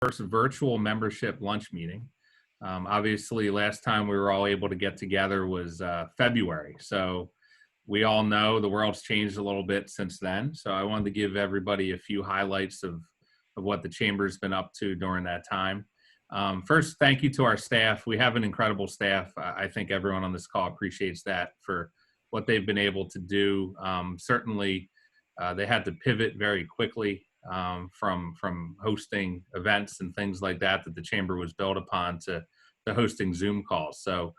first virtual membership lunch meeting. Obviously, last time we were all able to get together was February. So we all know the world's changed a little bit since then. So I wanted to give everybody a few highlights of what the Chamber's been up to during that time. First, thank you to our staff. We have an incredible staff. I think everyone on this call appreciates that for what they've been able to do. Certainly, they had to pivot very quickly from hosting events and things like that the Chamber was built upon to hosting Zoom calls. So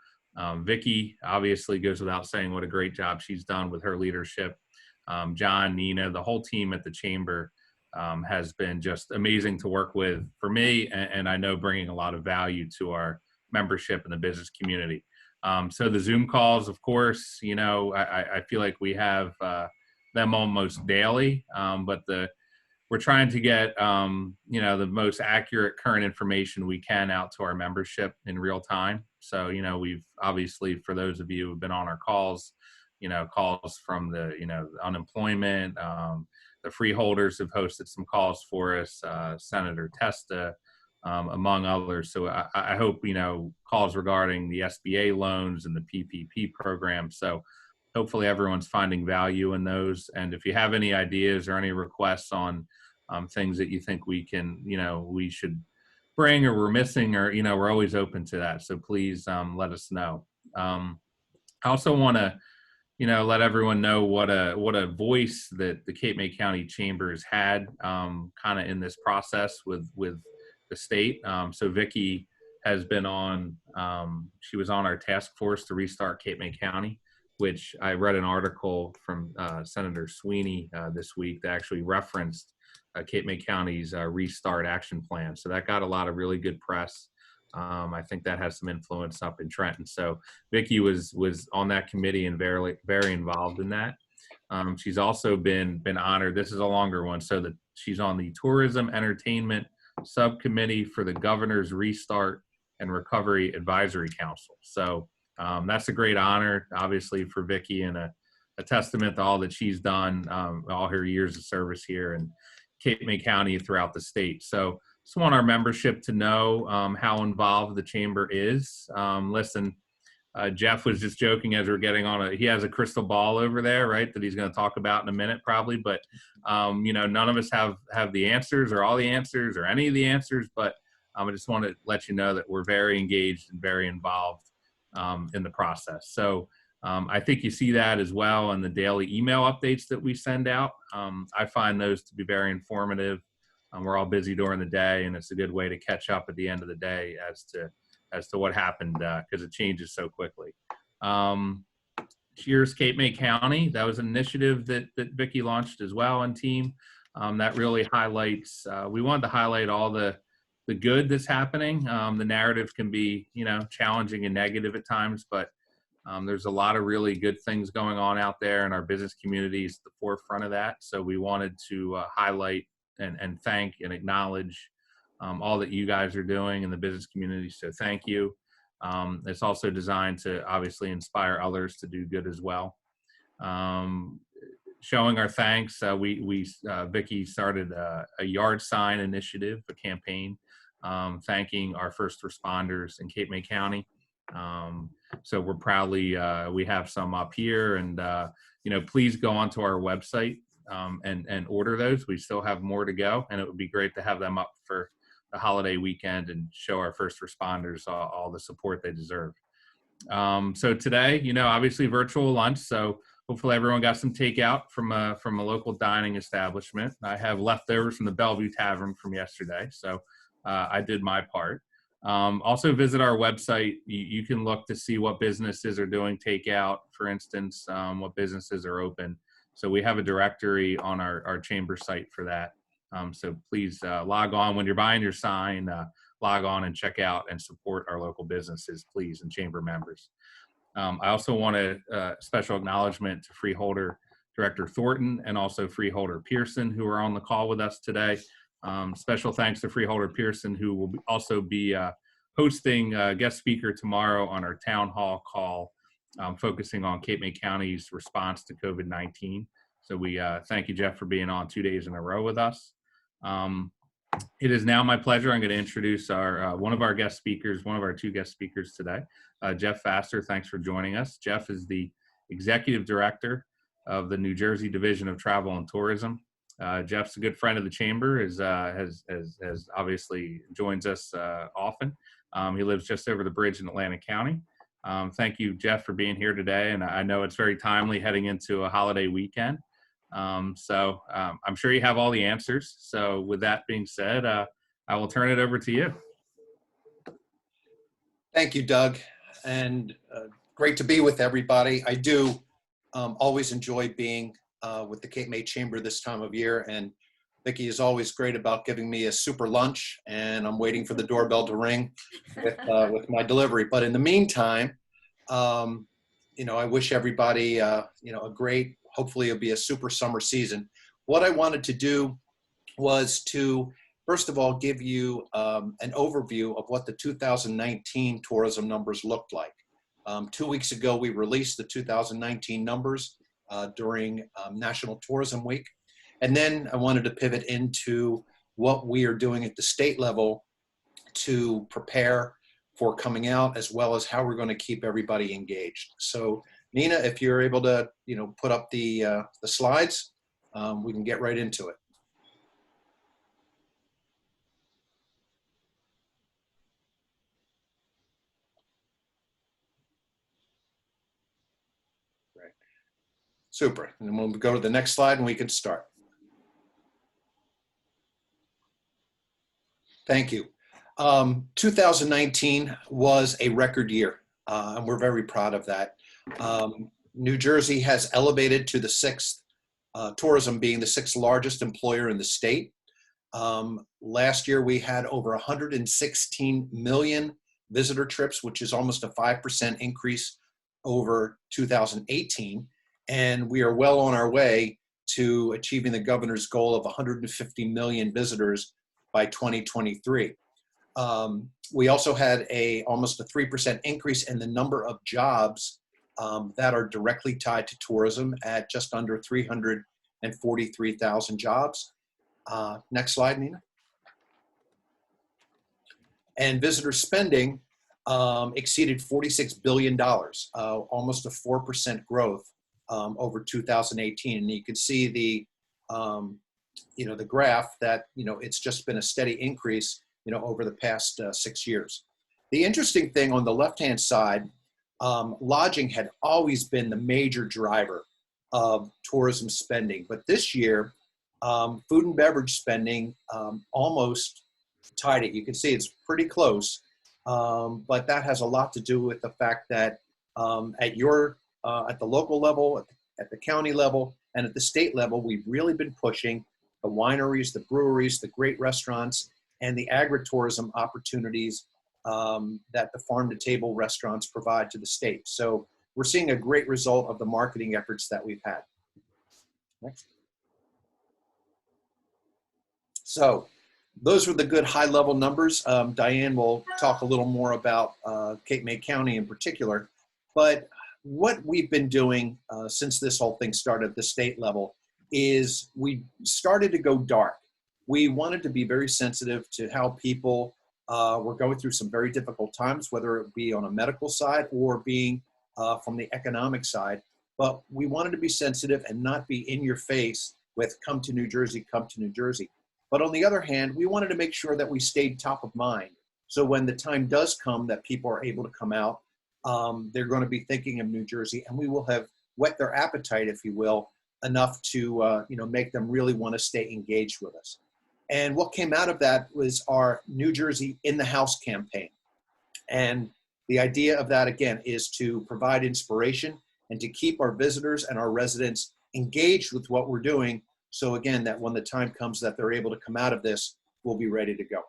Vicki obviously goes without saying what a great job she's done with her leadership. John, Nina, the whole team at the Chamber has been just amazing to work with for me, and I know bringing a lot of value to our membership and the business community. So the Zoom calls, of course, you know, I feel like we have them almost daily, but we're trying to get, you know, the most accurate current information we can out to our membership in real time. So, you know, we've obviously, for those of you who've been on our calls, you know, calls from the, you know, unemployment, the freeholders have hosted some calls for us, Senator Testa, among others. So I hope, you know, calls regarding the SBA loans and the PPP program. So hopefully everyone's finding value in those. And if you have any ideas or any requests on things that you think we can, you know, we should bring or we're missing, or, you know, we're always open to that. So please let us know. I also want to, you know, let everyone know what a voice that the Cape May County Chamber has had kind of in this process with the state. So Vicki has been on, she was on our task force to restart Cape May County, which I read an article from Senator Sweeney this week that actually referenced Cape May County's Restart Action Plan. So that got a lot of really good press. I think that has some influence up in Trenton. So Vicki was on that committee and very involved in that. She's also been honored. This is a longer one. So that she's on the Tourism Entertainment Subcommittee for the Governor's Restart and Recovery Advisory Council. So that's a great honor, obviously, for Vicki, and a testament to all that she's done, all her years of service here in Cape May County throughout the state. So just want our membership to know how involved the Chamber is. Listen, Jeff was just joking as we're getting on he has a crystal ball over there, right, that he's going to talk about in a minute probably, but you know, none of us have the answers or all the answers or any of the answers, but I just want to let you know that we're very engaged and very involved in the process. So I think you see that as well in the daily email updates that we send out. I find those to be very informative. We're all busy during the day, and it's a good way to catch up at the end of the day as to what happened, because it changes so quickly. Cheers Cape May County. That was an initiative that Vicki launched as well and team. That really highlights, we wanted to highlight all the good that's happening. The narrative can be, you know, challenging and negative at times, but there's a lot of really good things going on out there, and our business community is at the forefront of that. So we wanted to highlight and thank and acknowledge all that you guys are doing in the business community. So thank you. It's also designed to obviously inspire others to do good as well. Showing our thanks, Vicki started a yard sign initiative, a campaign, thanking our first responders in Cape May County. So we're proudly, we have some up here, and you know, please go onto our website and order those. We still have more to go, and it would be great to have them up for the holiday weekend and show our first responders all the support they deserve. So today, you know, obviously virtual lunch, so hopefully everyone got some takeout from a local dining establishment. I have leftovers from the Bellevue Tavern from yesterday, so I did my part. Also visit our website. You can look to see what businesses are doing takeout, for instance, what businesses are open. So we have a directory on our Chamber site for that. So please log on when you're buying your sign, log on and check out and support our local businesses, please, and Chamber members. I also want a special acknowledgement to Freeholder Director Thornton and also Freeholder Pearson, who are on the call with us today. Special thanks to Freeholder Pearson, who will also be hosting a guest speaker tomorrow on our town hall call, focusing on Cape May County's response to COVID-19. So we thank you, Jeff, for being on 2 days in a row with us. It is now my pleasure. I'm going to introduce one of our guest speakers, one of our two guest speakers today, Jeff Vasser. Thanks for joining us. Jeff is the Executive Director of the New Jersey Division of Travel and Tourism. Jeff's a good friend of the Chamber, has obviously joins us often. He lives just over the bridge in Atlantic County. Thank you, Jeff, for being here today. And I know it's very timely heading into a holiday weekend. I'm sure you have all the answers. So with that being said, I will turn it over to you. Thank you, Doug. And great to be with everybody. I do always enjoy being with the Cape May Chamber this time of year. And Vicki is always great about giving me a super lunch. And I'm waiting for the doorbell to ring with my delivery. But in the meantime, I wish everybody, a great, hopefully it'll be a super summer season. What I wanted to do was to, first of all, give you an overview of what the 2019 tourism numbers looked like. 2 weeks ago, we released the 2019 numbers during National Tourism Week. And then I wanted to pivot into what we are doing at the state level to prepare for coming out, as well as how we're going to keep everybody engaged. So Nina, if you're able to, put up the slides, we can get right into it. Right. Super. And then we'll go to the next slide and we can start. Thank you. 2019 was a record year, and we're very proud of that. New Jersey has elevated to the sixth, tourism being the sixth largest employer in the state. Last year, we had over 116 million visitor trips, which is almost a 5% increase over 2018. And we are well on our way to achieving the governor's goal of 150 million visitors by 2023. We also had almost a 3% increase in the number of jobs that are directly tied to tourism at just under 343,000 jobs. Next slide, Nina. And visitor spending exceeded $46 billion, almost a 4% growth over 2018. And you can see the graph that, it's just been a steady increase, over the past 6 years. The interesting thing on the left-hand side, lodging had always been the major driver of tourism spending. But this year, food and beverage spending almost tied it. You can see it's pretty close, but that has a lot to do with the fact that at the local level, at the county level, and at the state level, we've really been pushing the wineries, the breweries, the great restaurants, and the agritourism opportunities that the farm-to-table restaurants provide to the state. So we're seeing a great result of the marketing efforts that we've had. Next. So those were the good high-level numbers. Diane will talk a little more about Cape May County in particular. But what we've been doing since this whole thing started at the state level is we started to go dark. We wanted to be very sensitive to how people were going through some very difficult times, whether it be on a medical side or being from the economic side. But we wanted to be sensitive and not be in your face with come to New Jersey, come to New Jersey. But on the other hand, we wanted to make sure that we stayed top of mind. So when the time does come that people are able to come out, they're going to be thinking of New Jersey, and we will have whet their appetite, if you will, enough to make them really want to stay engaged with us. And what came out of that was our New Jersey in the House campaign. And the idea of that, again, is to provide inspiration and to keep our visitors and our residents engaged with what we're doing. So again, that when the time comes that they're able to come out of this, we'll be ready to go.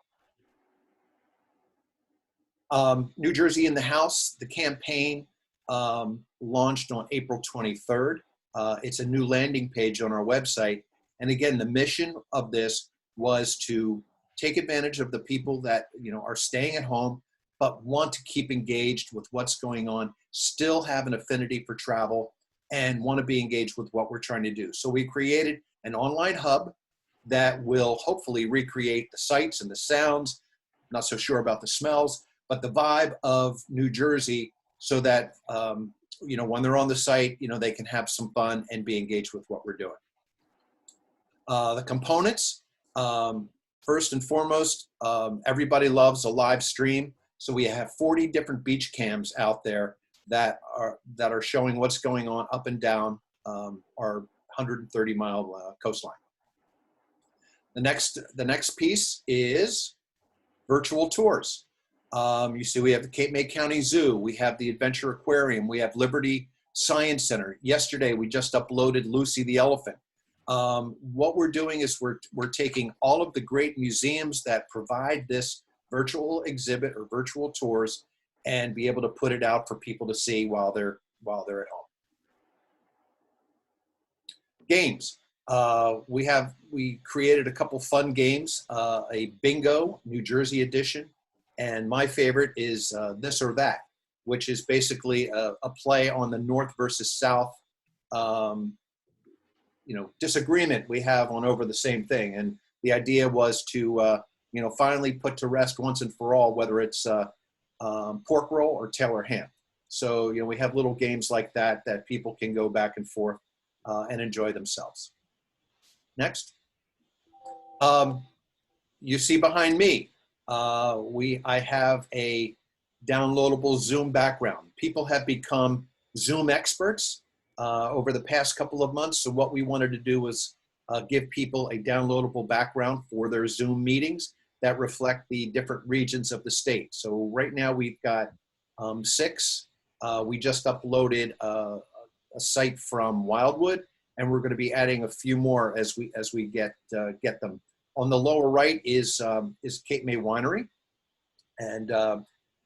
New Jersey in the House, the campaign launched on April 23rd. It's a new landing page on our website. And again, the mission of this was to take advantage of the people that are staying at home, but want to keep engaged with what's going on, still have an affinity for travel, and want to be engaged with what we're trying to do. So we created an online hub that will hopefully recreate the sights and the sounds. Not so sure about the smells, but the vibe of New Jersey, so that when they're on the site, they can have some fun and be engaged with what we're doing. The components, first and foremost, everybody loves a live stream. So we have 40 different beach cams out there that are showing what's going on up and down our 130-mile coastline. The next piece is virtual tours. You see, we have the Cape May County Zoo, we have the Adventure Aquarium, we have Liberty Science Center. Yesterday, we just uploaded Lucy the Elephant. What we're doing is we're taking all of the great museums that provide this virtual exhibit or virtual tours and be able to put it out for people to see while they're at home. Games. We created a couple fun games, a bingo, New Jersey edition, and my favorite is This or That, which is basically a play on the North versus South, disagreement we have on over the same thing. And the idea was to, finally put to rest once and for all whether it's pork roll or tail or ham. So, we have little games like that people can go back and forth and enjoy themselves. Next. You see behind me, I have a downloadable Zoom background. People have become Zoom experts over the past couple of months. So what we wanted to do was give people a downloadable background for their Zoom meetings that reflect the different regions of the state. So right now we've got 6. We just uploaded a site from Wildwood, and we're going to be adding a few more as we get them. On the lower right is Cape May Winery, and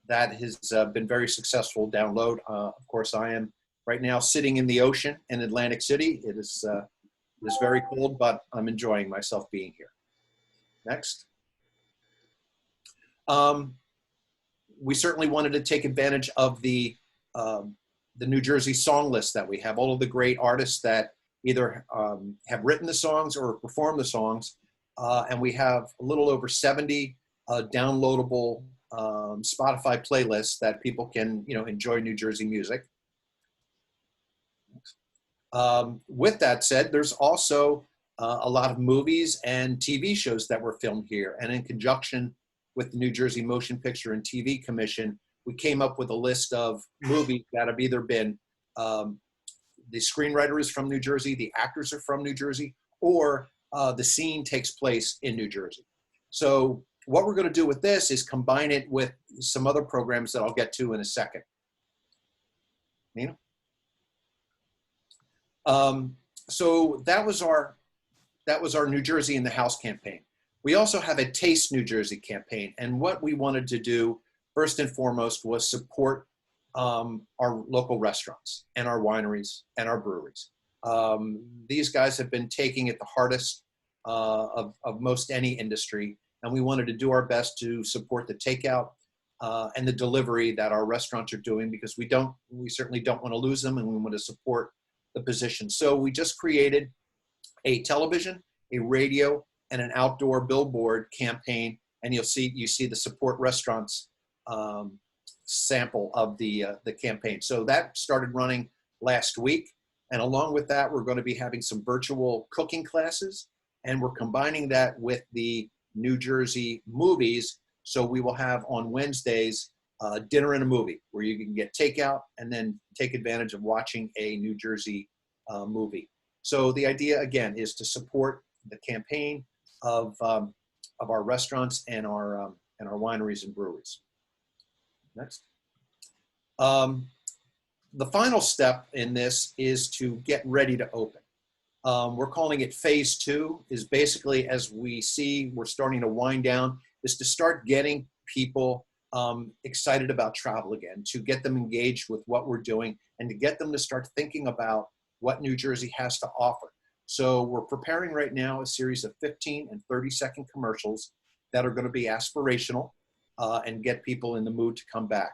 that has been very successful download. Of course, I am right now sitting in the ocean in Atlantic City. It is very cold, but I'm enjoying myself being here. Next. We certainly wanted to take advantage of the New Jersey song list that we have, all of the great artists that either have written the songs or performed the songs. And we have a little over 70 downloadable Spotify playlists that people can, enjoy New Jersey music. With that said, there's also a lot of movies and TV shows that were filmed here. And in conjunction with the New Jersey Motion Picture and TV Commission, we came up with a list of movies that have either been, the screenwriter is from New Jersey, the actors are from New Jersey, or the scene takes place in New Jersey. So what we're going to do with this is combine it with some other programs that I'll get to in a second. Nina? So that was our New Jersey in the House campaign. We also have a Taste New Jersey campaign, and what we wanted to do first and foremost was support our local restaurants and our wineries and our breweries. These guys have been taking it the hardest of most any industry, and we wanted to do our best to support the takeout and the delivery that our restaurants are doing, because we certainly don't want to lose them, and we want to support the position. So we just created a television, a radio, and an outdoor billboard campaign, and you see the support restaurants sample of the campaign. So that started running last week, and along with that, we're going to be having some virtual cooking classes, and we're combining that with the New Jersey movies. So we will have on Wednesdays dinner and a movie, where you can get takeout and then take advantage of watching a New Jersey movie. So the idea, again, is to support the campaign of our restaurants and our wineries and breweries. Next. The final step in this is to get ready to open. We're calling it phase 2, is basically, as we see we're starting to wind down, is to start getting people excited about travel again, to get them engaged with what we're doing, and to get them to start thinking about what New Jersey has to offer. So we're preparing right now a series of 15 and 30-second commercials that are going to be aspirational and get people in the mood to come back.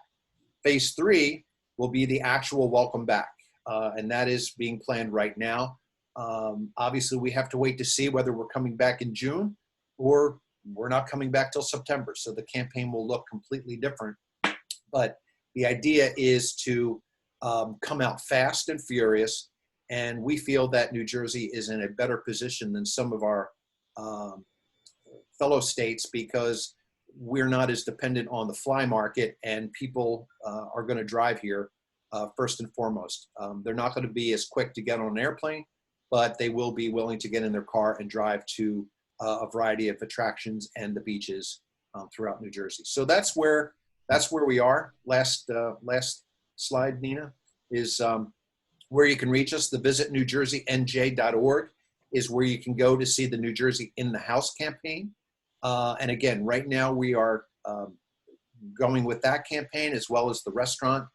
Phase 3 will be the actual welcome back, and that is being planned right now. Obviously, we have to wait to see whether we're coming back in June or we're not coming back till September. So the campaign will look completely different. But the idea is to come out fast and furious. And we feel that New Jersey is in a better position than some of our fellow states because we're not as dependent on the fly market, and people are going to drive here first and foremost. They're not going to be as quick to get on an airplane, but they will be willing to get in their car and drive to a variety of attractions and the beaches throughout New Jersey. So that's where we are. Last slide, Nina, is where you can reach us. The visitnewjerseynj.org is where you can go to see the New Jersey in the House campaign. And again, right now we are going with that campaign as well as the restaurant,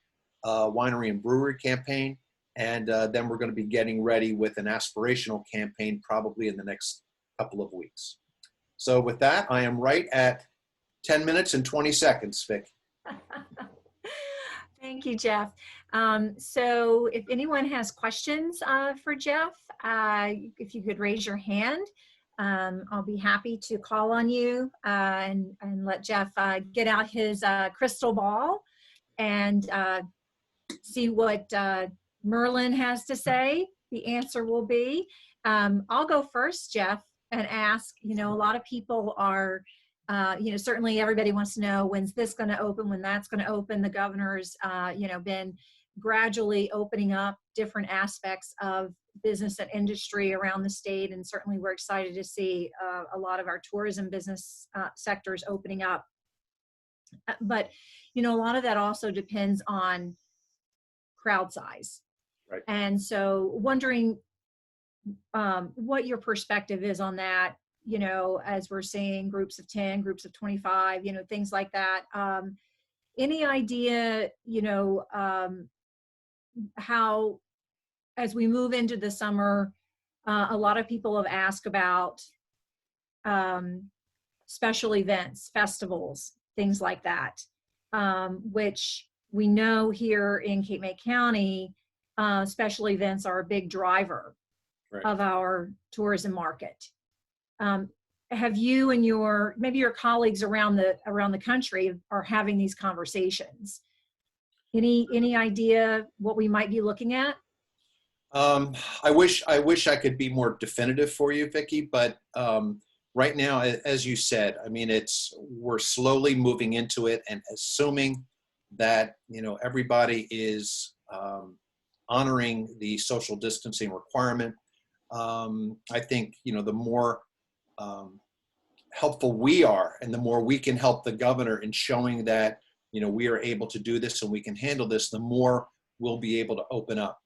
winery and brewery campaign. And then we're going to be getting ready with an aspirational campaign probably in the next couple of weeks. So with that, I am right at 10 minutes and 20 seconds, Vic. Thank you, Jeff. So if anyone has questions for Jeff, if you could raise your hand, I'll be happy to call on you and let Jeff get out his crystal ball and see what Merlin has to say. The answer will be, I'll go first, Jeff, and ask, a lot of people are, certainly everybody wants to know when's this going to open, when that's going to open. The governor's, been gradually opening up different aspects of business and industry around the state. And certainly we're excited to see a lot of our tourism business sectors opening up. But, a lot of that also depends on crowd size. Right. And so wondering what your perspective is on that, as we're seeing groups of 10, groups of 25, things like that. Any idea, how, as we move into the summer, a lot of people have asked about special events, festivals, things like that, which we know here in Cape May County, special events are a big driver of our tourism market. Have you and maybe your colleagues around the country are having these conversations? Any idea what we might be looking at? I wish I could be more definitive for you, Vicki, but right now, as you said, I mean, we're slowly moving into it and assuming that, everybody is honoring the social distancing requirement. I think, the more helpful we are and the more we can help the governor in showing that, we are able to do this and we can handle this, the more we'll be able to open up.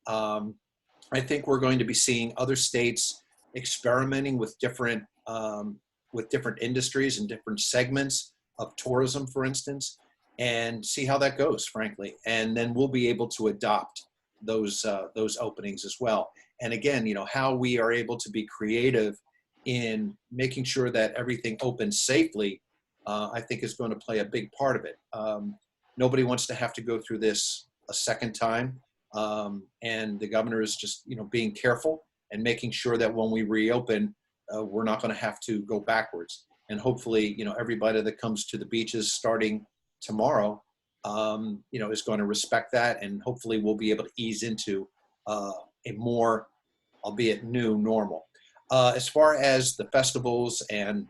I think we're going to be seeing other states experimenting with different industries and different segments of tourism, for instance, and see how that goes, frankly. And then we'll be able to adopt those openings as well. And again, how we are able to be creative in making sure that everything opens safely, I think is going to play a big part of it. Nobody wants to have to go through this a second time. And the governor is just, being careful and making sure that when we reopen, we're not going to have to go backwards. And hopefully, everybody that comes to the beaches starting tomorrow, is going to respect that. And hopefully we'll be able to ease into a more, albeit new, normal. As far as the festivals and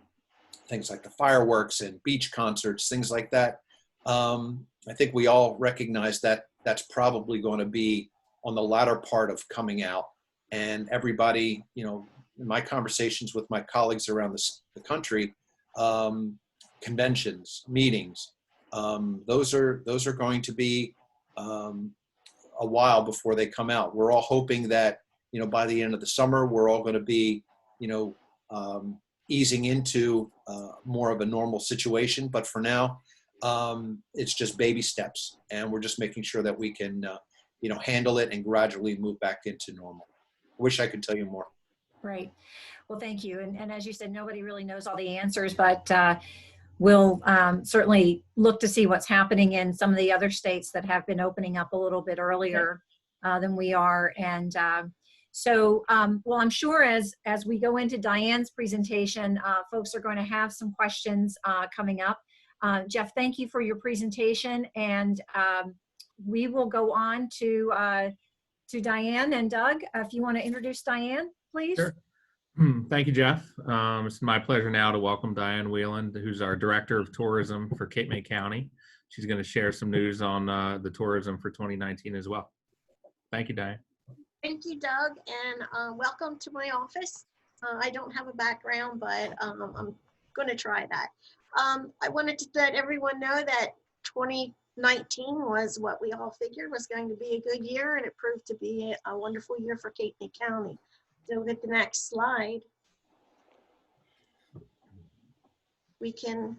things like the fireworks and beach concerts, things like that, I think we all recognize that that's probably going to be on the latter part of coming out. And everybody, in my conversations with my colleagues around the country, conventions, meetings, those are going to be a while before they come out. We're all hoping that, by the end of the summer, we're all going to be, easing into more of a normal situation. But for now, it's just baby steps, and we're just making sure that we can, handle it and gradually move back into normal. I wish I could tell you more. Right. Well, thank you. And as you said, nobody really knows all the answers, but we'll certainly look to see what's happening in some of the other states that have been opening up a little bit earlier than we are. And So, well, I'm sure as we go into Diane's presentation, folks are going to have some questions coming up. Jeff, thank you for your presentation, and we will go on to Diane and Doug. If you want to introduce Diane, please. Sure. Thank you, Jeff. It's my pleasure now to welcome Diane Wieland, who's our Director of Tourism for Cape May County. She's going to share some news on the tourism for 2019 as well. Thank you, Diane. Thank you, Doug, and welcome to my office. I don't have a background, but I'm going to try that. I wanted to let everyone know that 2019 was what we all figured was going to be a good year, and it proved to be a wonderful year for Cape May County. So with the next slide, we can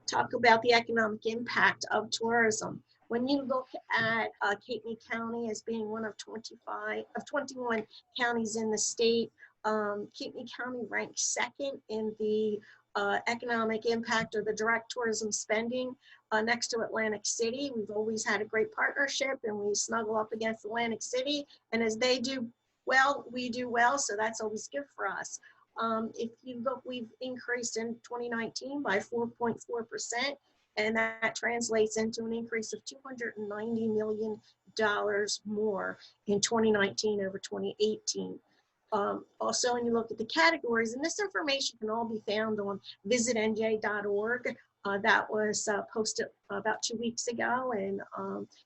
talk about the economic impact of tourism. When you look at Cape May County as being one of 21 counties in the state, Cape May County ranks second in the economic impact or the direct tourism spending next to Atlantic City. We've always had a great partnership, and we snuggle up against Atlantic City, and as they do well, we do well, so that's always good for us. If you look, we've increased in 2019 by 4.4%, and that translates into an increase of $290 million more in 2019 over 2018. Also, when you look at the categories, and this information can all be found on visitnj.org. That was posted about 2 weeks ago, and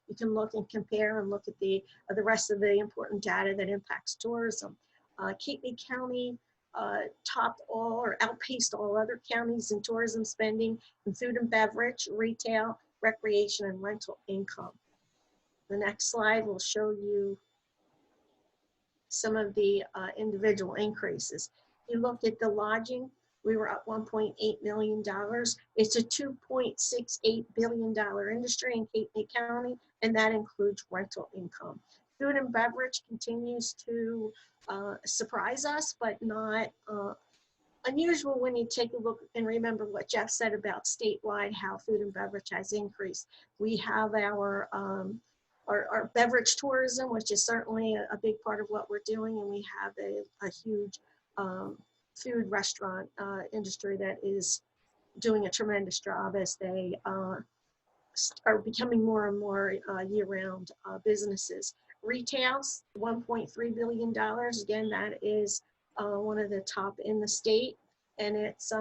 you can look and compare and look at the rest of the important data that impacts tourism. Cape May County topped all or outpaced all other counties in tourism spending in food and beverage, retail, recreation, and rental income. The next slide will show you some of the individual increases. You look at the lodging, we were up $1.8 million. It's a $2.68 billion industry in Cape May County, and that includes rental income. Food and beverage continues to surprise us, but not unusual when you take a look and remember what Jeff said about statewide, how food and beverage has increased. We have our beverage tourism, which is certainly a big part of what we're doing, and we have a huge food restaurant industry that is doing a tremendous job as they are becoming more and more year-round businesses. Retail's $1.3 billion. Again, that is one of the top in the state, and it's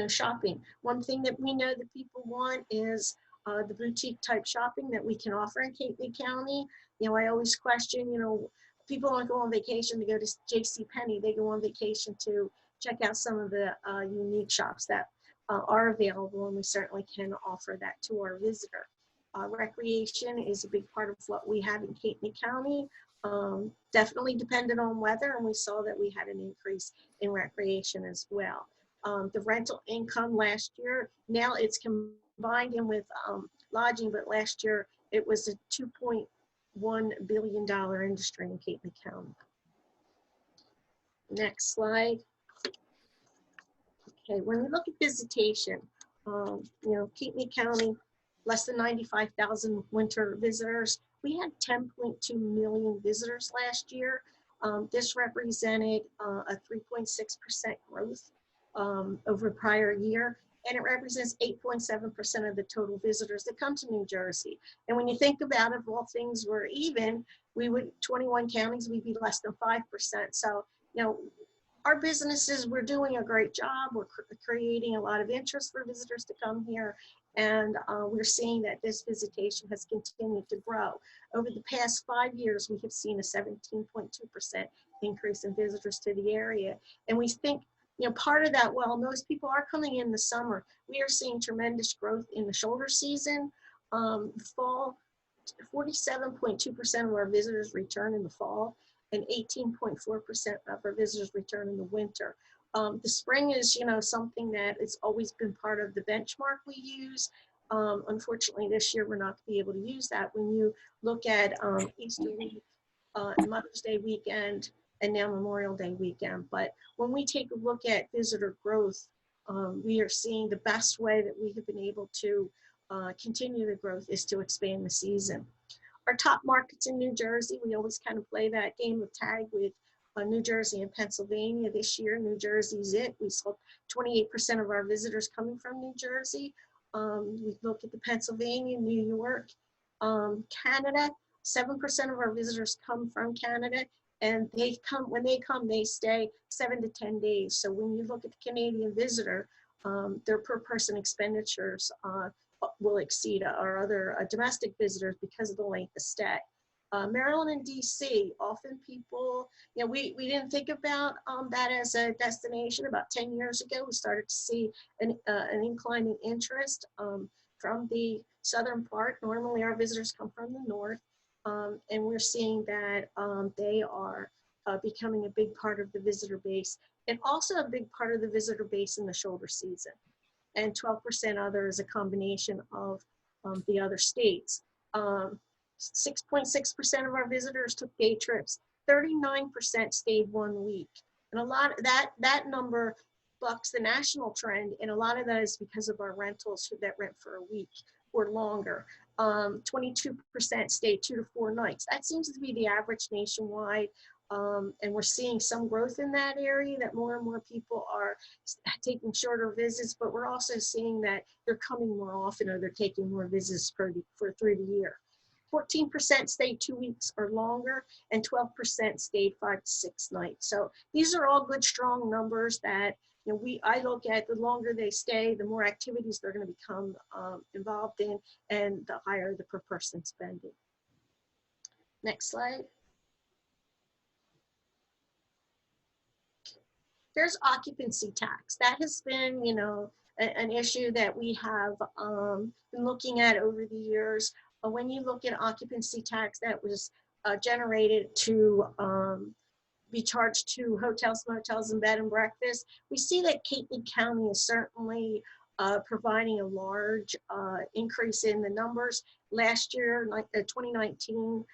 shopping. One thing that we know that people want is the boutique type shopping that we can offer in Cape May County. I always question, people don't go on vacation to go to JCPenney. They go on vacation to check out some of the unique shops that are available, and we certainly can offer that to our visitor. Recreation is a big part of what we have in Cape May County. Definitely dependent on weather, and we saw that we had an increase in recreation as well. The rental income last year, now it's combined in with lodging, but last year it was a $2.1 billion industry in Cape May County. Next slide. Okay, when we look at visitation, Cape May County, less than 95,000 winter visitors. We had 10.2 million visitors last year. This represented a 3.6% growth over prior year, and it represents 8.7% of the total visitors that come to New Jersey. And when you think about it, if all things were even, 21 counties, we'd be less than 5%. So, our businesses, we're doing a great job. We're creating a lot of interest for visitors to come here. And we're seeing that this visitation has continued to grow. Over the past 5 years, we have seen a 17.2% increase in visitors to the area. And we think, part of that, while most people are coming in the summer, we are seeing tremendous growth in the shoulder season. Fall, 47.2% of our visitors return in the fall, and 18.4% of our visitors return in the winter. The spring is, something that has always been part of the benchmark we use. Unfortunately, this year we're not going to be able to use that. When you look at Easter week, Mother's Day weekend, and now Memorial Day weekend. But when we take a look at visitor growth, we are seeing the best way that we have been able to continue the growth is to expand the season. Our top markets in New Jersey, we always kind of play that game of tag with New Jersey and Pennsylvania this year. New Jersey's it. We saw 28% of our visitors coming from New Jersey. We look at the Pennsylvania, New York, Canada. 7% of our visitors come from Canada, and when they come, they stay 7 to 10 days. So when you look at the Canadian visitor, their per person expenditures will exceed our other domestic visitors because of the length of stay. Maryland and DC, often people, we didn't think about that as a destination. About 10 years ago, we started to see an incline in interest from the southern part. Normally our visitors come from the north, and we're seeing that they are becoming a big part of the visitor base, and also a big part of the visitor base in the shoulder season. And 12% other is a combination of the other states. 6.6% of our visitors took day trips. 39% stayed 1 week. And a lot of that number bucks the national trend, and a lot of that is because of our rentals that rent for a week or longer. 22% stayed 2 to 4 nights. That seems to be the average nationwide. And we're seeing some growth in that area, that more and more people are taking shorter visits, but we're also seeing that they're coming more often, or they're taking more visits through the year. 14% stayed 2 weeks or longer, and 12% stayed 5 to 6 nights. So these are all good, strong numbers that I look at. The longer they stay, the more activities they're going to become involved in, and the higher the per person spending. Next slide. There's occupancy tax. That has been, an issue that we have been looking at over the years. When you look at occupancy tax that was generated to be charged to hotels, motels, and bed and breakfast, we see that Cape May County is certainly providing a large increase in the numbers. Last year, 2019,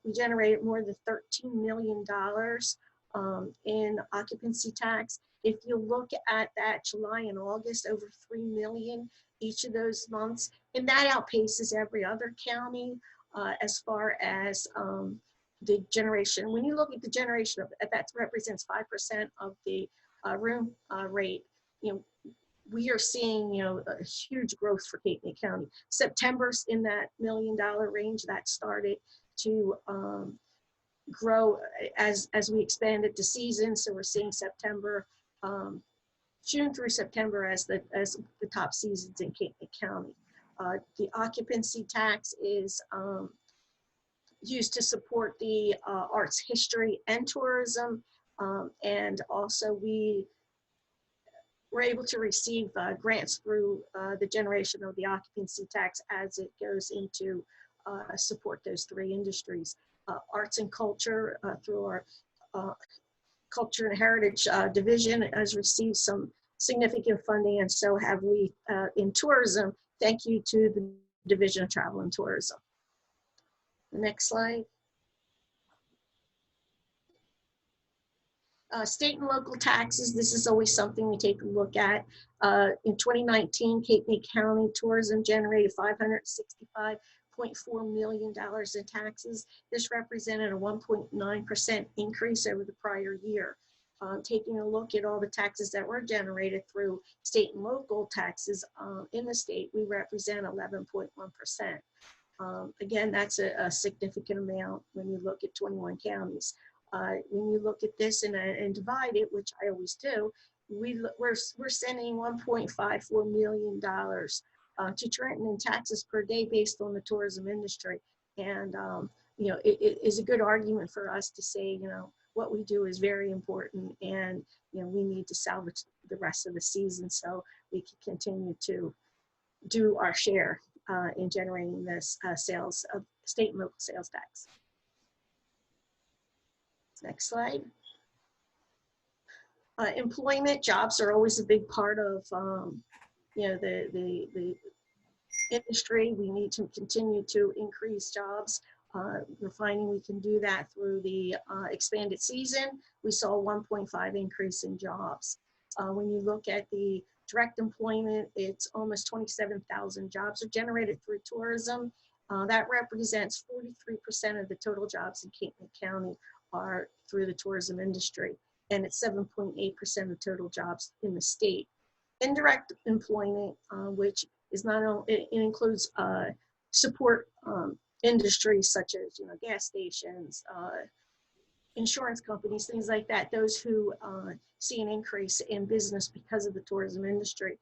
we generated more than $13 million in occupancy tax. If you look at that, July and August, over 3 million each of those months, and that outpaces every other county as far as the generation. When you look at the generation of that, represents 5% of the room rate. We are seeing a huge growth for Cape May County. September's in that $1 million range. That started to grow as we expanded the season. So we're seeing September, June through September as the top seasons in Cape May County. The occupancy tax is used to support the arts, history, and tourism, and also we were able to receive grants through the generation of the occupancy tax as it goes into support those 3 industries. Arts and culture through our Culture and Heritage Division has received some significant funding, and so have we in tourism. Thank you to the Division of Travel and Tourism. The next slide. State and local taxes, this is always something we take a look at. In 2019, Cape May County tourism generated $565.4 million in taxes. This represented a 1.9% increase over the prior year. Taking a look at all the taxes that were generated through state and local taxes in the state, we represent 11.1%. Again, that's a significant amount when you look at 21 counties. When you look at this and divide it, which I always do, we're sending $1.54 million to Trenton in taxes per day based on the tourism industry. And, it is a good argument for us to say, what we do is very important, and, we need to salvage the rest of the season so we can continue to do our share in generating this sales of state and local sales tax. Next slide. Employment, jobs are always a big part of the industry. We need to continue to increase jobs. We're finding we can do that through the expanded season. We saw a 1.5 increase in jobs. When you look at the direct employment, it's almost 27,000 jobs are generated through tourism. That represents 43% of the total jobs in Cape May County are through the tourism industry, and it's 7.8% of total jobs in the state. Indirect employment, which is not only, it includes support industries such as, you know, gas stations, insurance companies, things like that, those who see an increase in business because of the tourism industry.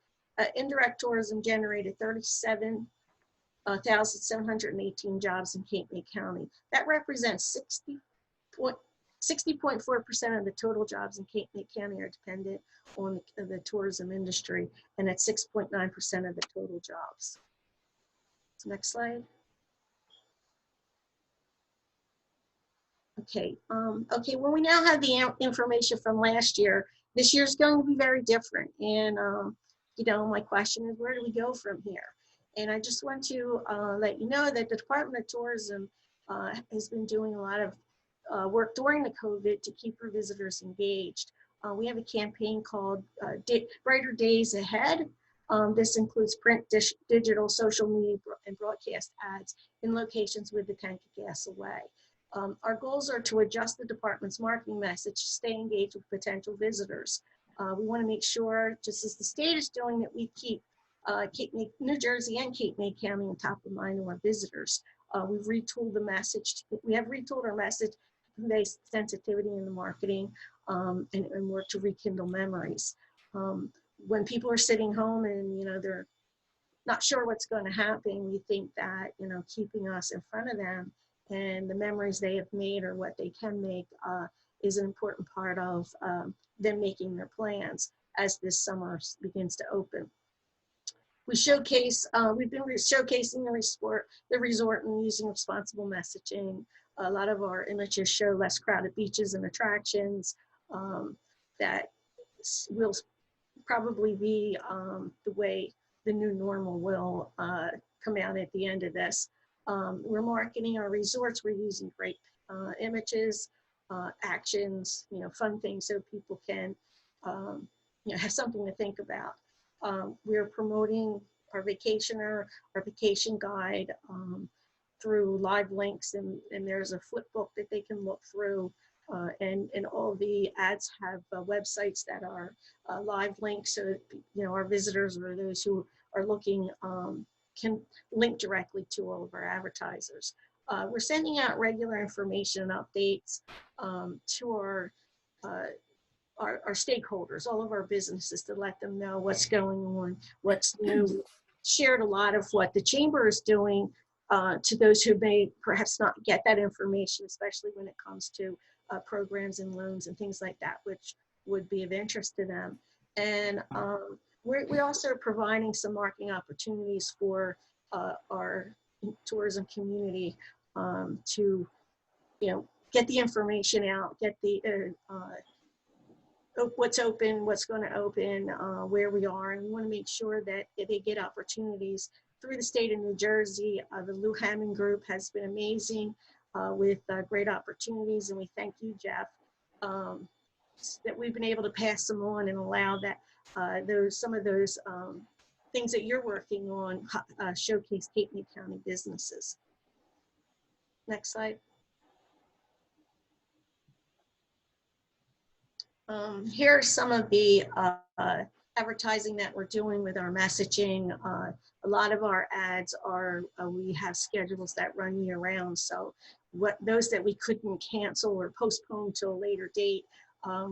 Indirect tourism generated 37,718 jobs in Cape May County. That represents 60.4% of the total jobs in Cape May County are dependent on the tourism industry, and at 6.9% of the total jobs. Next slide. Okay, well, we now have the information from last year. This year's going to be very different. And, you know, my question is, where do we go from here? And I just want to let you know that the Department of Tourism has been doing a lot of work during the COVID to keep our visitors engaged. We have a campaign called Brighter Days Ahead. This includes print, digital, social media, and broadcast ads in locations with the tank of gas away. Our goals are to adjust the department's marketing message to stay engaged with potential visitors. We want to make sure, just as the state is doing, that we keep New Jersey and Cape May County on top of mind of our visitors. We've retooled the message. We have retooled our message to convey sensitivity in the marketing and work to rekindle memories. When people are sitting home and, you know, they're not sure what's going to happen, we think that, you know, keeping us in front of them and the memories they have made or what they can make is an important part of them making their plans as this summer begins to open. We showcase, we've been showcasing the resort and using responsible messaging. A lot of our images show less crowded beaches and attractions. That will probably be the way the new normal will come out at the end of this. We're marketing our resorts. We're using great images, actions, you know, fun things so people can, you know, have something to think about. We're promoting our vacationer, our vacation guide through live links, and there's a flip book that they can look through. And all the ads have websites that are live links, so that, you know, our visitors or those who are looking can link directly to all of our advertisers. We're sending out regular information and updates to our stakeholders, all of our businesses, to let them know what's going on, what's new. Shared a lot of what the chamber is doing to those who may perhaps not get that information, especially when it comes to programs and loans and things like that, which would be of interest to them. And we also are providing some marketing opportunities for our tourism community to, you know, get the information out, get the what's open, what's going to open, where we are, and we want to make sure that they get opportunities through the state of New Jersey. The Lou Hammond Group has been amazing with great opportunities, and we thank you, Jeff, that we've been able to pass them on and allow that some of those things that you're working on showcase Cape May County businesses. Next slide. Here are some of the advertising that we're doing with our messaging. A lot of our ads are, we have schedules that run year round. So those that we couldn't cancel or postpone to a later date,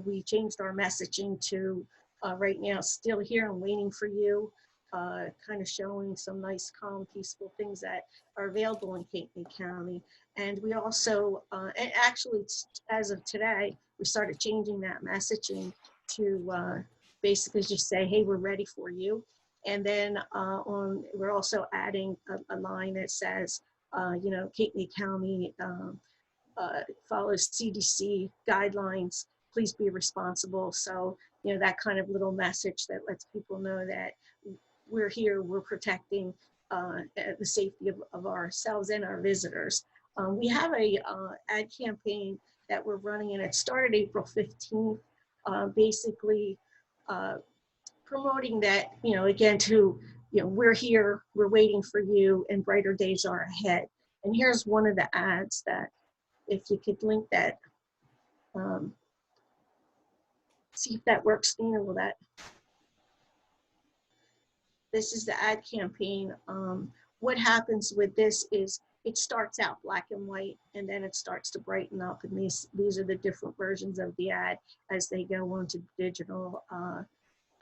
we changed our messaging to right now, still here and waiting for you, kind of showing some nice, calm, peaceful things that are available in Cape May County. And we also, and actually as of today, we started changing that messaging to basically just say, hey, we're ready for you. And then we're also adding a line that says, you know, Cape May County follows CDC guidelines, please be responsible. So, you know, that kind of little message that lets people know that we're here, we're protecting the safety of ourselves and our visitors. We have a ad campaign that we're running, and it started April 15th, basically promoting that, you know, again, to, you know, we're here, we're waiting for you, and brighter days are ahead. And here's one of the ads that, if you could link that See if that works, Dina. Will that? This is the ad campaign. What happens with this is it starts out black and white, and then it starts to brighten up. And these are the different versions of the ad as they go on to digital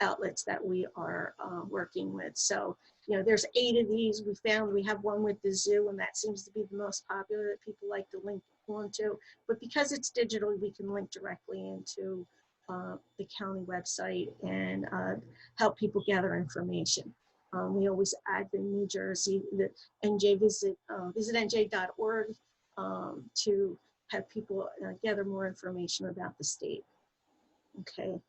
outlets that we are working with. So, you know, there's 8 of these. We have one with the zoo, and that seems to be the most popular that people like to link onto. But because it's digital, we can link directly into the county website and help people gather information. We always add the New Jersey, the NJ visit NJ.org to have people gather more information about the state. Okay.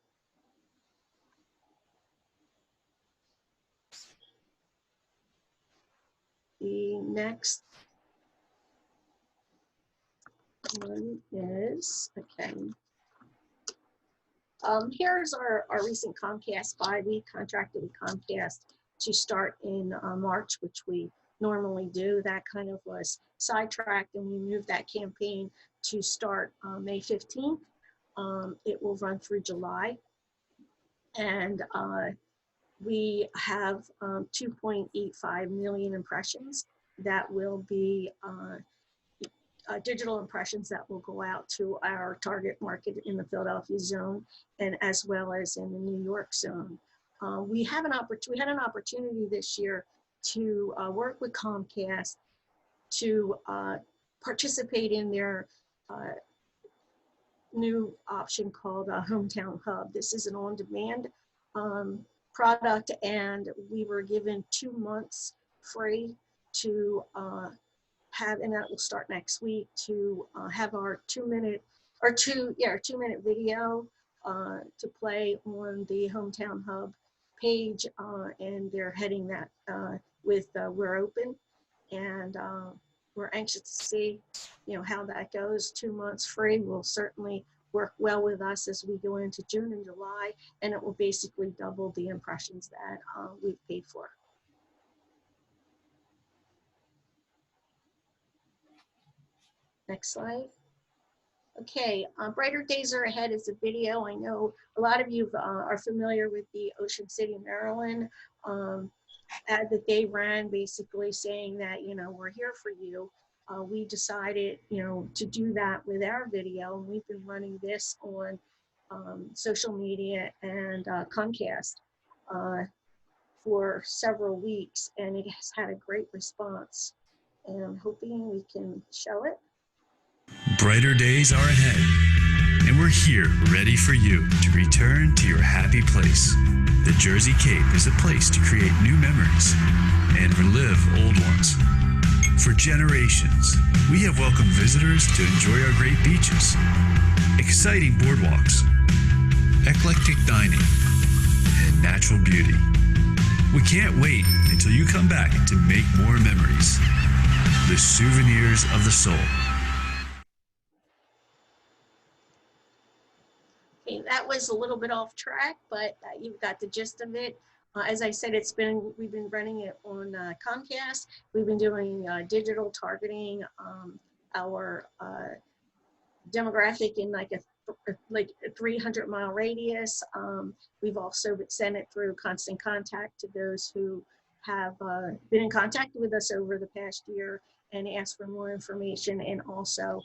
The next one is, okay. Here's our recent Comcast buy. We contracted with Comcast to start in March, which we normally do. That kind of was sidetracked, and we moved that campaign to start May 15th. It will run through July. And we have 2.85 million impressions that will be digital impressions that will go out to our target market in the Philadelphia zone, and as well as in the New York zone. We had an opportunity this year to work with Comcast to participate in their new option called Hometown Hub. This is an on-demand product, and we were given 2 months free to have, and that will start next week, to have our 2-minute video to play on the Hometown Hub page, and they're heading that with We're Open, and we're anxious to see, you know, how that goes. 2 months free will certainly work well with us as we go into June and July, and it will basically double the impressions that we've paid for. Next slide. Okay, Brighter Days Are Ahead is a video. I know a lot of you are familiar with the Ocean City, Maryland ad that they ran, basically saying that, you know, we're here for you. We decided, you know, to do that with our video, and we've been running this on social media and Comcast for several weeks, and it has had a great response. And I'm hoping we can show it. Brighter days are ahead, and we're here ready for you to return to your happy place. The Jersey Cape is a place to create new memories and relive old ones. For generations, we have welcomed visitors to enjoy our great beaches, exciting boardwalks, eclectic dining, and natural beauty. We can't wait until you come back to make more memories. The souvenirs of the soul. Okay, that was a little bit off track, but you've got the gist of it. As I said, we've been running it on Comcast. We've been doing digital targeting, our demographic in like a 300-mile radius. We've also sent it through Constant Contact to those who have been in contact with us over the past year and asked for more information, and also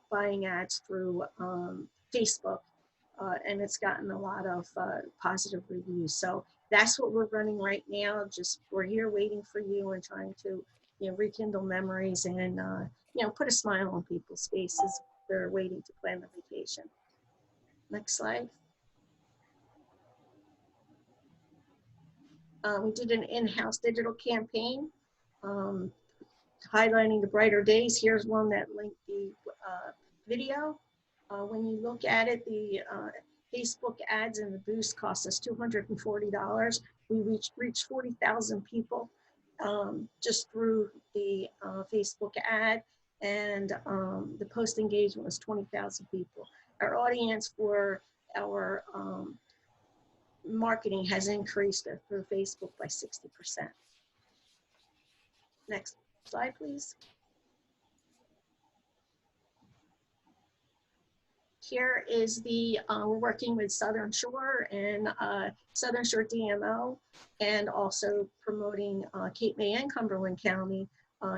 buying ads through Facebook. And it's gotten a lot of positive reviews. So that's what we're running right now. Just, we're here waiting for you and trying to, you know, rekindle memories and, you know, put a smile on people's faces. They're waiting to plan the vacation. Next slide. We did an in-house digital campaign highlighting the brighter days. Here's one that linked the video. When you look at it, the Facebook ads and the boost cost us $240. We reached 40,000 people just through the Facebook ad, and the post engagement was 20,000 people. Our audience for our marketing has increased through Facebook by 60%. Next slide, please. Here is the, we're working with Southern Shore and Southern Shore DMO, and also promoting Cape May and Cumberland County.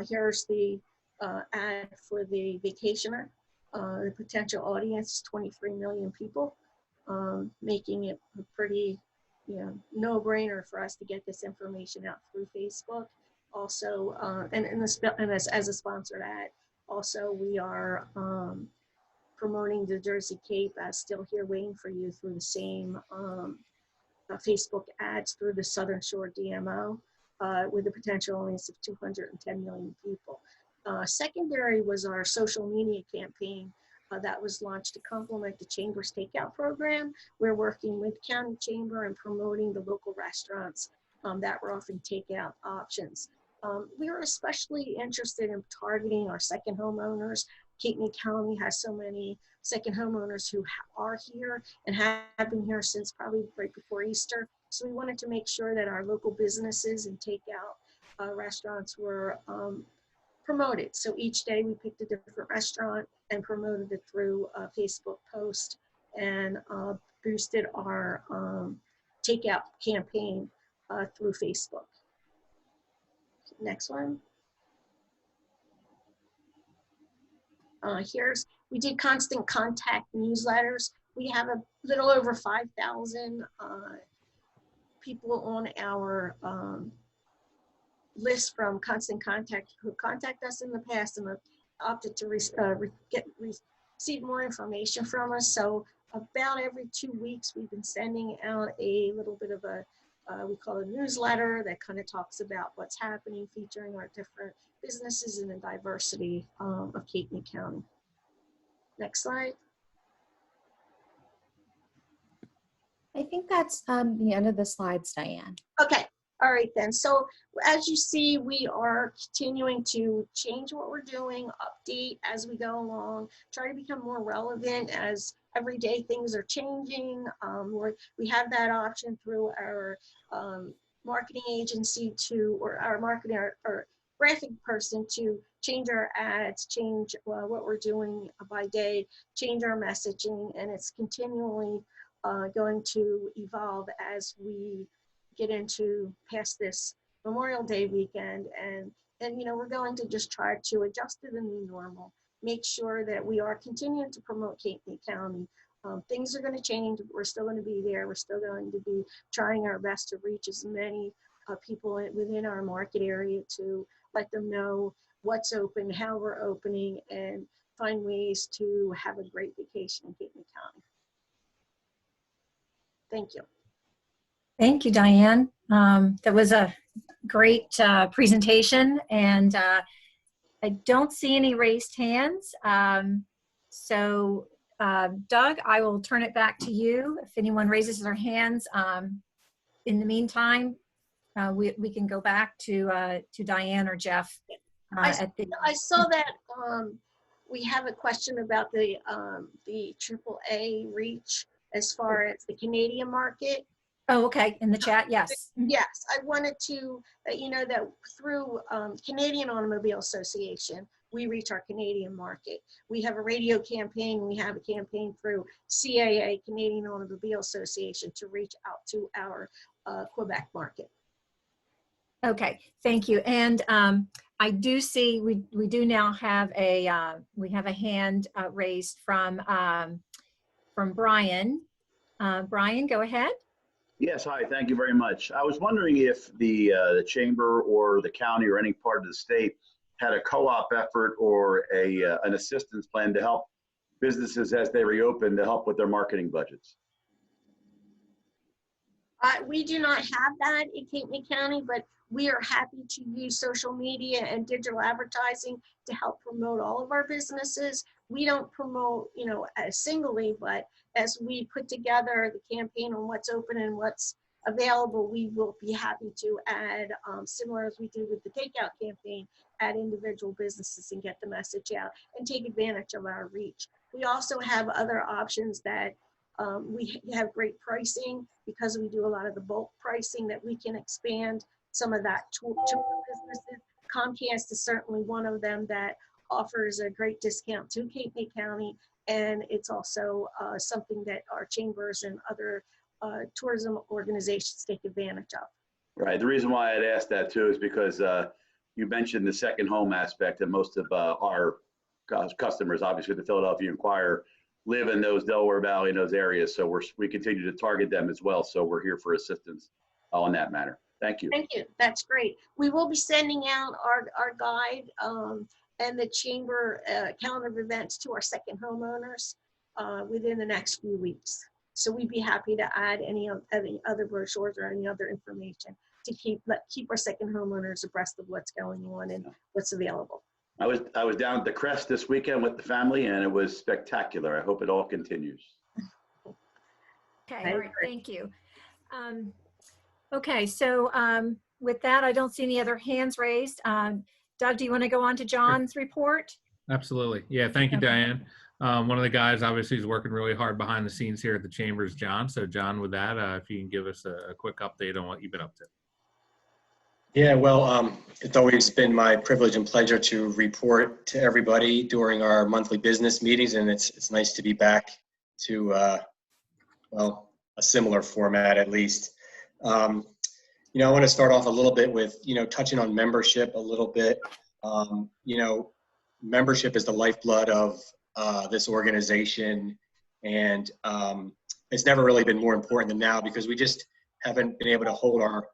Here's the ad for the vacationer. The potential audience, 23 million people, making it a pretty, no-brainer for us to get this information out through Facebook. Also, and as a sponsored ad, also we are promoting the Jersey Cape as Still Here Waiting for You through the same Facebook ads through the Southern Shore DMO with a potential audience of 210 million people. Secondary was our social media campaign that was launched to complement the Chamber's takeout program. We're working with County Chamber and promoting the local restaurants that were offering takeout options. We were especially interested in targeting our second homeowners. Cape May County has so many second homeowners who are here and have been here since probably right before Easter. So we wanted to make sure that our local businesses and takeout restaurants were promoted. So each day we picked a different restaurant and promoted it through a Facebook post and boosted our takeout campaign through Facebook. Next one. We did constant contact newsletters. We have a little over 5,000 people on our list from Constant Contact who contacted us in the past and have opted to receive more information from us. So about every 2 weeks, we've been sending out a little bit of a, we call it a newsletter that kind of talks about what's happening, featuring our different businesses and the diversity of Cape May County. Next slide. I think that's the end of the slides, Diane. Okay, all right then. So as you see, we are continuing to change what we're doing, update as we go along, try to become more relevant as every day things are changing. We have that option through our marketing agency to, or our marketing, or graphic person to change our ads, change what we're doing by day, change our messaging, and it's continually going to evolve as we get into past this Memorial Day weekend, and we're going to just try to adjust to the new normal, make sure that we are continuing to promote Cape May County. Things are going to change. We're still going to be there. We're still going to be trying our best to reach as many people within our market area to let them know what's open, how we're opening, and find ways to have a great vacation in Cape May County. Thank you. Thank you, Diane. That was a great presentation, and I don't see any raised hands. So Doug, I will turn it back to you. If anyone raises their hands, in the meantime, we can go back to Diane or Jeff. I saw that we have a question about the AAA reach as far as the Canadian market. Oh, okay. In the chat, yes. Yes, I wanted to let you know that through Canadian Automobile Association, we reach our Canadian market. We have a radio campaign. We have a campaign through CAA, Canadian Automobile Association, to reach out to our Quebec market. Okay, thank you. And I do see we do now have a hand raised from Brian. Brian, go ahead. Yes, hi, thank you very much. I was wondering if the chamber or the county or any part of the state had a co-op effort or an assistance plan to help businesses as they reopen to help with their marketing budgets. We do not have that in Cape May County, but we are happy to use social media and digital advertising to help promote all of our businesses. We don't promote, singly, but as we put together the campaign on what's open and what's available, we will be happy to add, similar as we did with the takeout campaign, add individual businesses and get the message out and take advantage of our reach. We also have other options that we have great pricing because we do a lot of the bulk pricing that we can expand some of that to businesses. Comcast is certainly one of them that offers a great discount to Cape May County And it's also something that our chambers and other tourism organizations take advantage of. Right. The reason why I'd asked that too is because you mentioned the second home aspect, and most of our customers, obviously the Philadelphia Inquirer, live in those Delaware Valley, in those areas. So we continue to target them as well. So we're here for assistance on that matter. Thank you. Thank you. That's great. We will be sending out our guide and the chamber calendar of events to our second homeowners within the next few weeks. So we'd be happy to add any other brochures or any other information to keep our second homeowners abreast of what's going on and what's available. I was down at the Crest this weekend with the family, and it was spectacular. I hope it all continues. Okay, all right, thank you. Okay, so with that, I don't see any other hands raised. Doug, do you want to go on to John's report? Absolutely. Yeah, thank you, Okay. Diane. One of the guys obviously is working really hard behind the scenes here at the chamber is John. So John, with that, if you can give us a quick update on what you've been up to. Yeah, well, it's always been my privilege and pleasure to report to everybody during our monthly business meetings, and it's nice to be back to, well, a similar format at least. You know, I want to start off a little bit with, touching on membership a little bit. Membership is the lifeblood of this organization, and it's never really been more important than now because we just haven't been able to hold our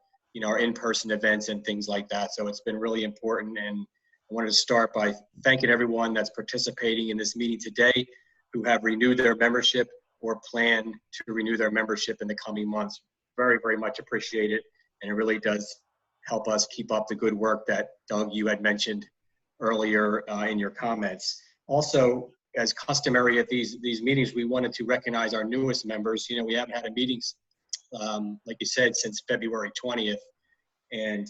in-person events and things like that. So it's been really important. And I wanted to start by thanking everyone that's participating in this meeting today who have renewed their membership or plan to renew their membership in the coming months. Very, very much appreciate it. And it really does help us keep up the good work that Doug, you had mentioned earlier in your comments. Also, as customary at these meetings, we wanted to recognize our newest members. We haven't had a meetings, like you said, since February 20th. And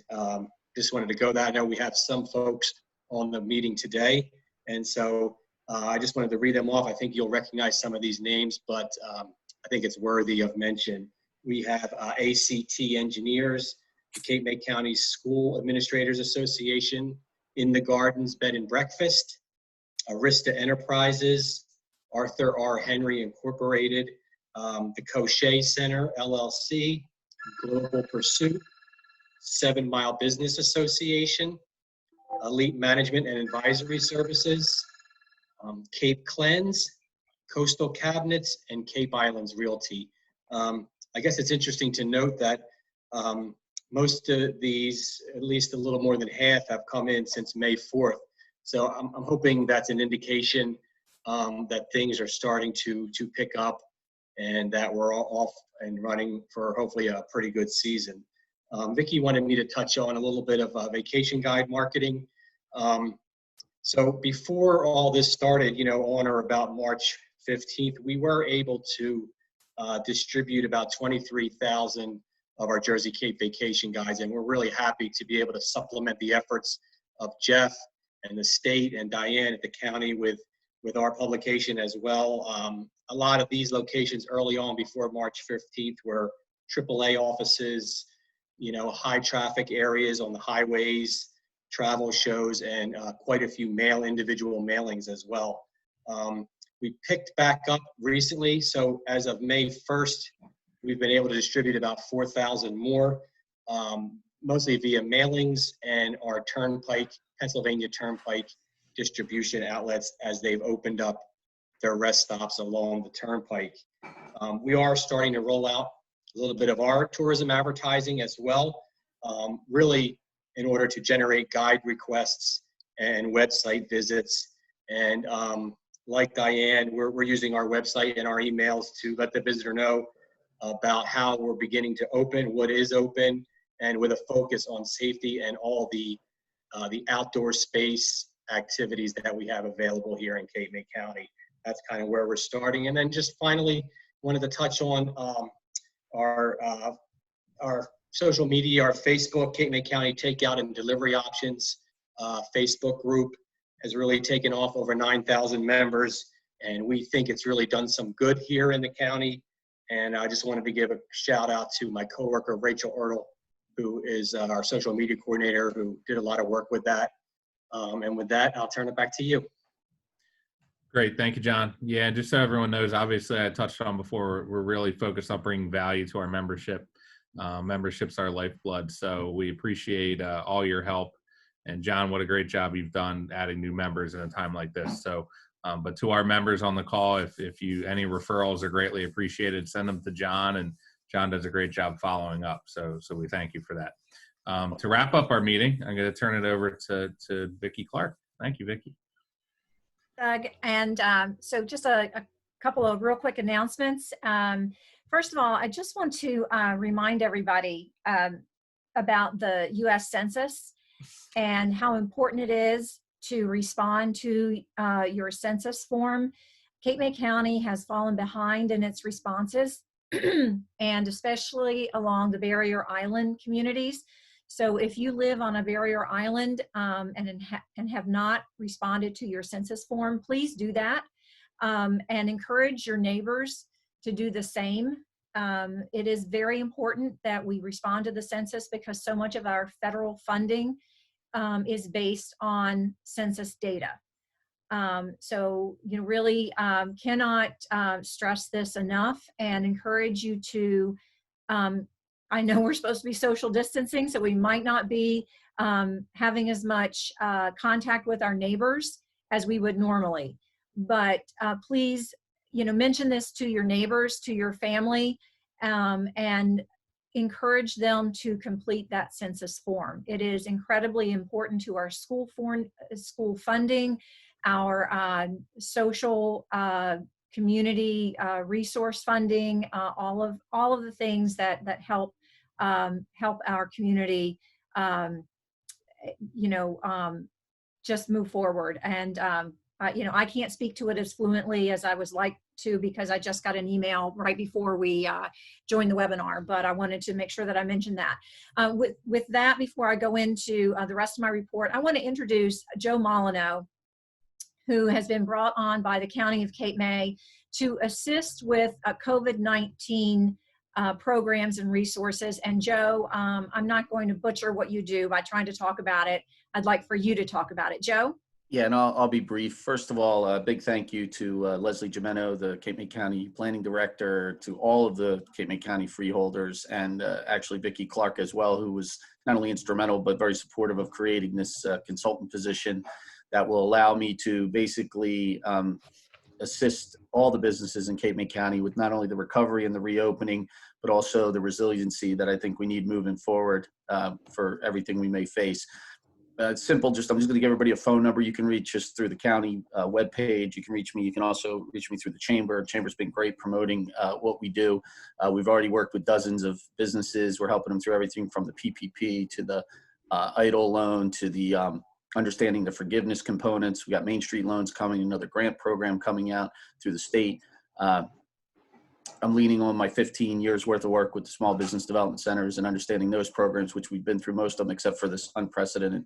just wanted to go that. I know we have some folks on the meeting today. And so I just wanted to read them off. I think you'll recognize some of these names, but I think it's worthy of mention. We have ACT Engineers, the Cape May County School Administrators Association, In the Gardens Bed and Breakfast, Arista Enterprises, Arthur R. Henry Incorporated, the Cochet Center, LLC, Global Pursuit, 7 Mile Business Association, Elite Management and Advisory Services, Cape Cleanse, Coastal Cabinets, and Cape Islands Realty. I guess it's interesting to note that most of these, at least a little more than half, have come in since May 4th. So I'm hoping that's an indication that things are starting to pick up and that we're all off and running for hopefully a pretty good season. Vicki wanted me to touch on a little bit of vacation guide marketing. So before all this started, on or about March 15th, we were able to distribute about 23,000 of our Jersey Cape vacation guides, and we're really happy to be able to supplement the efforts of Jeff and the state and Diane at the county with our publication as well. A lot of these locations early on before March 15th were AAA offices, high traffic areas on the highways, travel shows, and quite a few individual mailings as well. We picked back up recently, so as of May 1st, we've been able to distribute about 4,000 more, mostly via mailings and our Pennsylvania Turnpike distribution outlets as they've opened up their rest stops along the Turnpike. We are starting to roll out a little bit of our tourism advertising as well, really in order to generate guide requests and website visits. And like Diane, we're using our website and our emails to let the visitor know about how we're beginning to open, what is open, and with a focus on safety and all the outdoor space activities that we have available here in Cape May County. That's kind of where we're starting. And then just finally, wanted to touch on our social media, our Facebook, Cape May County Takeout and Delivery Options Facebook group has really taken off, over 9,000 members, and we think it's really done some good here in the county. And I just wanted to give a shout out to my coworker, Rachel Ertl, who is our social media coordinator, who did a lot of work with that. And with that, I'll turn it back to you. Great. Thank you, John. Yeah, just so everyone knows, obviously I touched on before, we're really focused on bringing value to our membership. Membership's our lifeblood. So we appreciate all your help. And John, what a great job you've done adding new members in a time like this. So, but to our members on the call, if you, any referrals are greatly appreciated, send them to John, and John does a great job following up. So we thank you for that. To wrap up our meeting, I'm going to turn it over to Vicki Clark. Thank you, Vicki. Doug, and so just a couple of real quick announcements. First of all, I just want to remind everybody about the U.S. Census and how important it is to respond to your census form. Cape May County has fallen behind in its responses, and especially along the Barrier Island communities. So if you live on a barrier island and have not responded to your census form, please do that, and encourage your neighbors to do the same. It is very important that we respond to the census because so much of our federal funding is based on census data. So you really cannot stress this enough, and encourage you to I know we're supposed to be social distancing, so we might not be having as much contact with our neighbors as we would normally. But please, mention this to your neighbors, to your family, and encourage them to complete that census form. It is incredibly important to our school funding, our social community resource funding, all of the things that help our community, just move forward. And I can't speak to it as fluently as I would like to, because I just got an email right before we joined the webinar, but I wanted to make sure that I mentioned that. With that, before I go into the rest of my report, I want to introduce Joe Molyneux, who has been brought on by the County of Cape May to assist with COVID-19 programs and resources. And Joe, I'm not going to butcher what you do by trying to talk about it. I'd like for you to talk about it. Joe? Yeah, and I'll be brief. First of all, a big thank you to Leslie Gimeno, the Cape May County Planning Director, to all of the Cape May County freeholders, and actually Vicki Clark as well, who was not only instrumental but very supportive of creating this consultant position that will allow me to basically assist all the businesses in Cape May County with not only the recovery and the reopening, but also the resiliency that I think we need moving forward for everything we may face. It's simple. I'm just going to give everybody a phone number. You can reach us through the county webpage. You can reach me. You can also reach me through the chamber. The chamber's been great promoting what we do. We've already worked with dozens of businesses. We're helping them through everything from the PPP to the EIDL loan to the understanding the forgiveness components. We got Main Street loans coming, another grant program coming out through the state. I'm leaning on my 15 years worth of work with the small business development centers and understanding those programs, which we've been through most of them, except for this unprecedented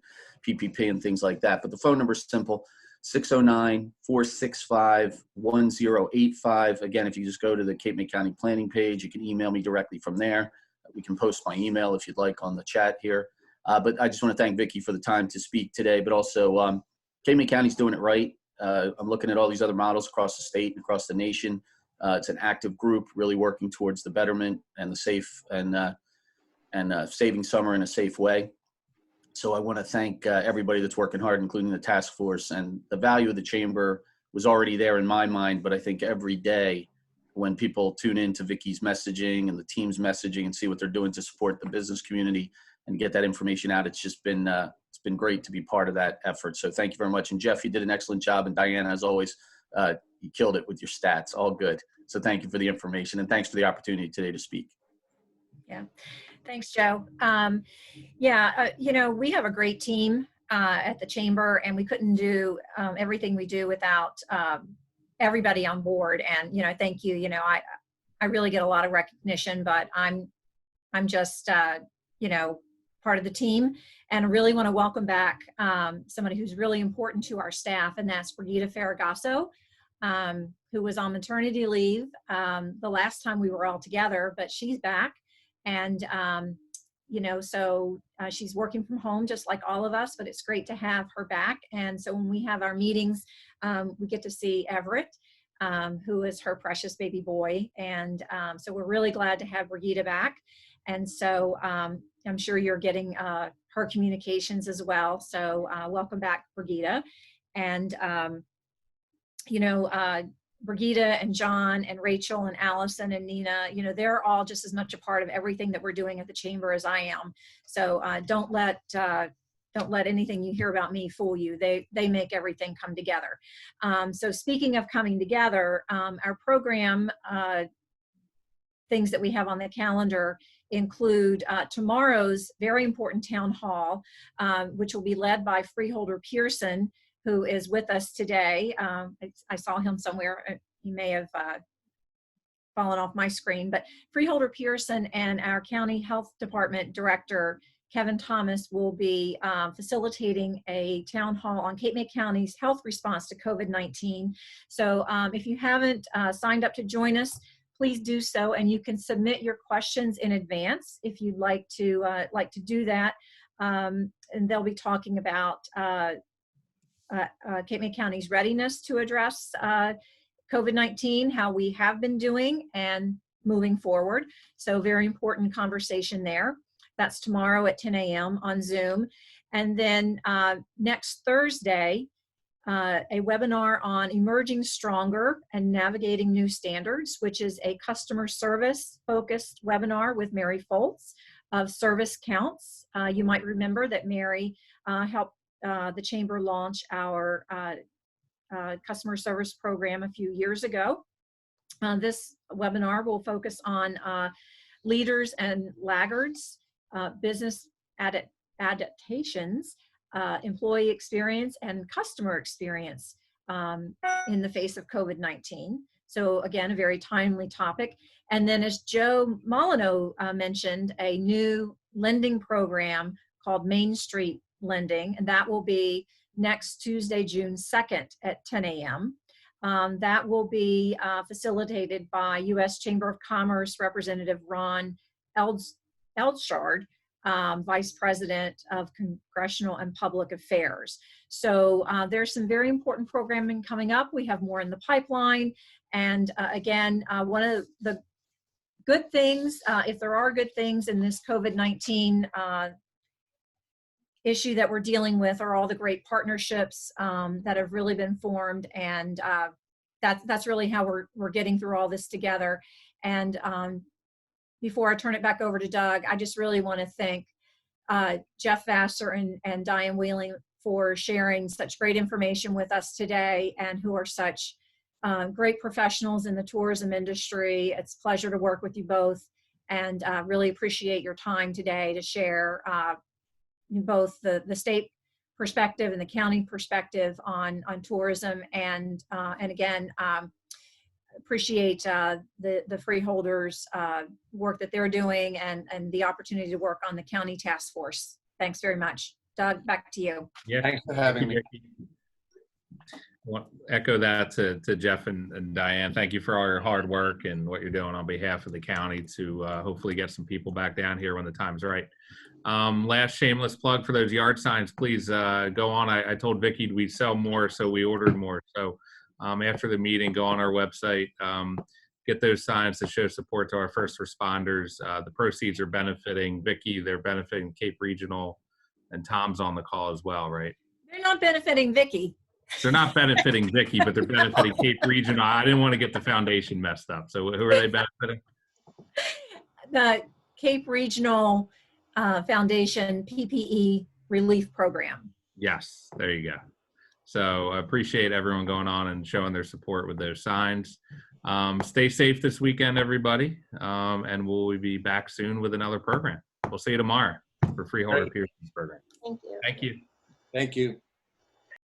PPP and things like that. But the phone number is simple, 609-465-1085. Again, if you just go to the Cape May County Planning page, you can email me directly from there. We can post my email if you'd like on the chat here. But I just want to thank Vicki for the time to speak today, but also Cape May County's doing it right. I'm looking at all these other models across the state and across the nation. It's an active group really working towards the betterment and the safe and saving summer in a safe way. So I want to thank everybody that's working hard, including the task force. And the value of the chamber was already there in my mind, but I think every day when people tune into Vicki's messaging and the team's messaging and see what they're doing to support the business community and get that information out, it's just been it's been great to be part of that effort. So thank you very much. And Jeff, you did an excellent job. And Diane, as always, you killed it with your stats. All good. So thank you for the information, and thanks for the opportunity today to speak. Yeah, thanks, Joe. We have a great team at the chamber, and we couldn't do everything we do without everybody on board. And thank you. I really get a lot of recognition, but I'm just part of the team, and I really want to welcome back somebody who's really important to our staff, and that's Brigitte Ferragasso, who was on maternity leave the last time we were all together, but she's back. And You know, so she's working from home just like all of us, but it's great to have her back. And so when we have our meetings, we get to see Everett, who is her precious baby boy. And so we're really glad to have Brigida back. And so I'm sure you're getting her communications as well. So welcome back, Brigida. And, you know, Brigida and John and Rachel and Allison and Nina, you know, they're all just as much a part of everything that we're doing at the chamber as I am. So don't let anything you hear about me fool you. They make everything come together. So speaking of coming together, our program things that we have on the calendar include tomorrow's very important town hall, which will be led by Freeholder Pearson, who is with us today. I saw him somewhere. He may have fallen off my screen, but Freeholder Pearson and our County Health Department Director, Kevin Thomas, will be facilitating a town hall on Cape May County's health response to COVID-19. So if you haven't signed up to join us, please do so, and you can submit your questions in advance if you'd like to do that. And they'll be talking about Cape May County's readiness to address COVID-19, how we have been doing, and moving forward. So very important conversation there. That's tomorrow at 10 a.m. on Zoom. And then next Thursday, a webinar on Emerging Stronger and Navigating New Standards, which is a customer service focused webinar with Mary Foltz of Service Counts. You might remember that Mary helped the Chamber launch our customer service program a few years ago. This webinar will focus on leaders and laggards, business adaptations, employee experience, and customer experience in the face of COVID-19. So again, a very timely topic. And then as Joe Molyneux mentioned, a new lending program called Main Street Lending, and that will be next Tuesday, June 2nd at 10 a.m. That will be facilitated by U.S. Chamber of Commerce Representative Ron Eldshard, Vice President of Congressional and Public Affairs. So there's some very important programming coming up. We have more in the pipeline. And again, one of the good things, if there are good things in this COVID-19 issue that we're dealing with, are all the great partnerships that have really been formed. And that's really how we're getting through all this together. And before I turn it back over to Doug, I just really want to thank Jeff Vasser and Diane Wieland for sharing such great information with us today, and who are such great professionals in the tourism industry. It's a pleasure to work with you both, and really appreciate your time today to share both the state perspective and the county perspective on tourism, and again, appreciate the freeholders work that they're doing, and the opportunity to work on the county task force. Thanks very much. Doug, back to you. Yeah, Thanks for having me. I want to echo that to Jeff and Diane. Thank you for all your hard work and what you're doing on behalf of the county to hopefully get some people back down here when the time's right. Last shameless plug for those yard signs, please go on. I told Vicki we'd sell more, so we ordered more. So after the meeting, go on our website, get those signs to show support to our first responders. The proceeds are benefiting Vicki, they're benefiting Cape Regional, and Tom's on the call as well, right? They're not benefiting Vicki. They're not benefiting Vicki, but they're benefiting Cape Regional. I didn't want to get the foundation messed up. So who are they benefiting? The Cape Regional Foundation PPE Relief Program. Yes, there you go. So I appreciate everyone going on and showing their support with those signs. Stay safe this weekend, everybody. And we'll be back soon with another program. We'll see you tomorrow for Freeholder Pearson's program. Thank you. Thank you. Thank you.